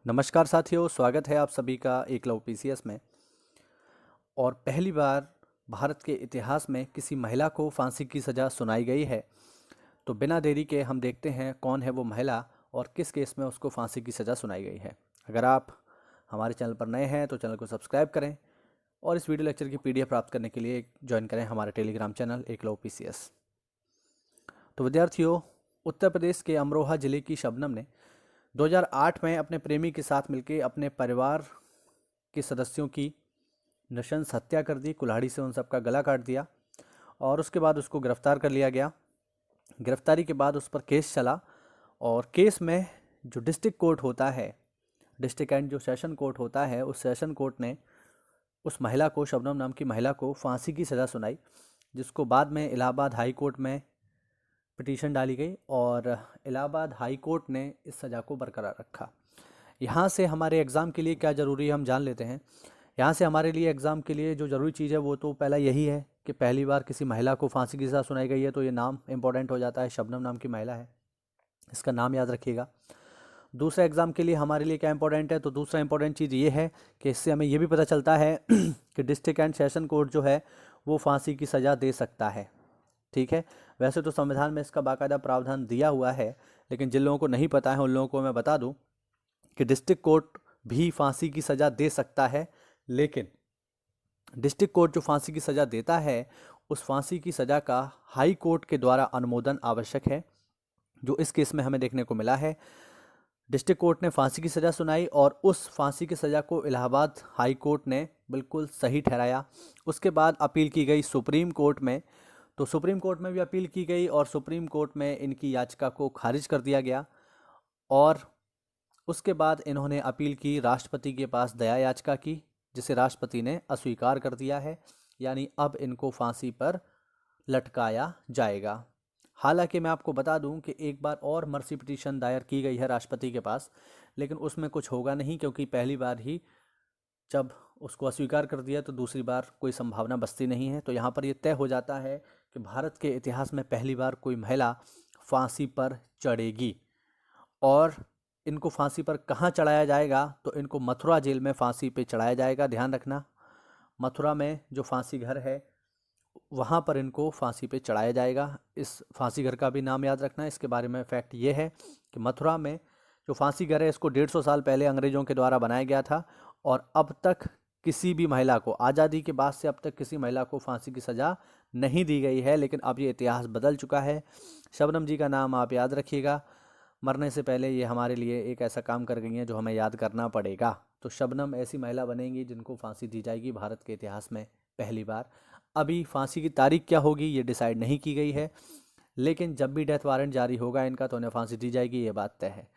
नमस्कार साथियों, स्वागत है आप सभी का एकलव्य पीसीएस में। और पहली बार भारत के इतिहास में किसी महिला को फांसी की सज़ा सुनाई गई है। तो बिना देरी के हम देखते हैं कौन है वो महिला और किस केस में उसको फांसी की सज़ा सुनाई गई है। अगर आप हमारे चैनल पर नए हैं तो चैनल को सब्सक्राइब करें और इस वीडियो लेक्चर की पीडीएफ प्राप्त करने के लिए ज्वाइन करें हमारे टेलीग्राम चैनल एकलव्य पीसीएस। तो विद्यार्थियों, उत्तर प्रदेश के अमरोहा जिले की शबनम ने 2008 में अपने प्रेमी के साथ मिलकर अपने परिवार के सदस्यों की नृशंस हत्या कर दी। कुल्हाड़ी से उन सबका गला काट दिया और उसके बाद उसको गिरफ्तार कर लिया गया। गिरफ्तारी के बाद उस पर केस चला और केस में जो डिस्ट्रिक्ट कोर्ट होता है, डिस्ट्रिक्ट एंड जो सेशन कोर्ट होता है, उस सेशन कोर्ट ने उस महिला को, शबनम नाम की महिला को फांसी की सज़ा सुनाई, जिसको बाद में इलाहाबाद हाई कोर्ट में पिटीशन डाली गई और इलाहाबाद हाई कोर्ट ने इस सज़ा को बरकरार रखा। यहाँ से हमारे एग्ज़ाम के लिए क्या ज़रूरी है हम जान लेते हैं। यहाँ से हमारे लिए एग्ज़ाम के लिए जो ज़रूरी चीज़ है वो तो पहला यही है कि पहली बार किसी महिला को फांसी की सज़ा सुनाई गई है, तो ये नाम इंपॉर्टेंट हो जाता है। शबनम नाम की महिला है, इसका नाम याद रखिएगा। दूसरा एग्ज़ाम के लिए हमारे लिए क्या इंपॉर्टेंट है, तो दूसरा इंपॉर्टेंट चीज़ ये है कि इससे हमें ये भी पता चलता है कि डिस्ट्रिक्ट एंड सेशन कोर्ट जो है वो फांसी की सज़ा दे सकता है। ठीक है, वैसे तो संविधान में इसका बाकायदा प्रावधान दिया हुआ है, लेकिन जिन लोगों को नहीं पता है उन लोगों को मैं बता दूं कि डिस्ट्रिक्ट कोर्ट भी फांसी की सज़ा दे सकता है, लेकिन डिस्ट्रिक्ट कोर्ट जो फांसी की सज़ा देता है उस फांसी की सज़ा का हाई कोर्ट के द्वारा अनुमोदन आवश्यक है, जो इस केस में हमें देखने को मिला है। डिस्ट्रिक्ट कोर्ट ने फांसी की सज़ा सुनाई और उस फांसी की सज़ा को इलाहाबाद हाई कोर्ट ने बिल्कुल सही ठहराया। उसके बाद अपील की गई सुप्रीम कोर्ट में, तो सुप्रीम कोर्ट में भी अपील की गई और सुप्रीम कोर्ट में इनकी याचिका को खारिज कर दिया गया। और उसके बाद इन्होंने अपील की, राष्ट्रपति के पास दया याचिका की, जिसे राष्ट्रपति ने अस्वीकार कर दिया है, यानी अब इनको फांसी पर लटकाया जाएगा। हालांकि मैं आपको बता दूं कि एक बार और मर्सी पिटीशन दायर की गई है राष्ट्रपति के पास, लेकिन उसमें कुछ होगा नहीं, क्योंकि पहली बार ही जब उसको अस्वीकार कर दिया तो दूसरी बार कोई संभावना बचती नहीं है। तो यहाँ पर ये तय हो जाता है कि भारत के इतिहास में पहली बार कोई महिला फांसी पर चढ़ेगी। और इनको फांसी पर कहाँ चढ़ाया जाएगा, तो इनको मथुरा जेल में फांसी पे चढ़ाया जाएगा। ध्यान रखना, मथुरा में जो फांसी घर है वहाँ पर इनको फांसी पे चढ़ाया जाएगा। इस फांसी घर का भी नाम याद रखना। इसके बारे में फैक्ट ये है कि मथुरा में जो फांसी घर है इसको 150 साल पहले अंग्रेज़ों के द्वारा बनाया गया था और अब तक किसी भी महिला को, आज़ादी के बाद से अब तक किसी महिला को फांसी की सज़ा नहीं दी गई है। लेकिन अब ये इतिहास बदल चुका है। शबनम जी का नाम आप याद रखिएगा। मरने से पहले ये हमारे लिए एक ऐसा काम कर गई हैं जो हमें याद करना पड़ेगा। तो शबनम ऐसी महिला बनेंगी जिनको फांसी दी जाएगी भारत के इतिहास में पहली बार। अभी फांसी की तारीख क्या होगी ये डिसाइड नहीं की गई है, लेकिन जब भी डेथ वारंट जारी होगा इनका तो उन्हें फांसी दी जाएगी, ये बात तय है।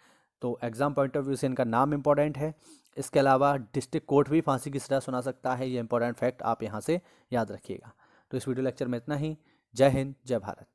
तो एग्ज़ाम पॉइंट ऑफ व्यू से इनका नाम इंपॉर्टेंट है। इसके अलावा डिस्ट्रिक्ट कोर्ट भी फांसी की सज़ा सुना सकता है, ये इंपॉर्टेंट फैक्ट आप यहाँ से याद रखिएगा। तो इस वीडियो लेक्चर में इतना ही। जय हिंद, जय भारत।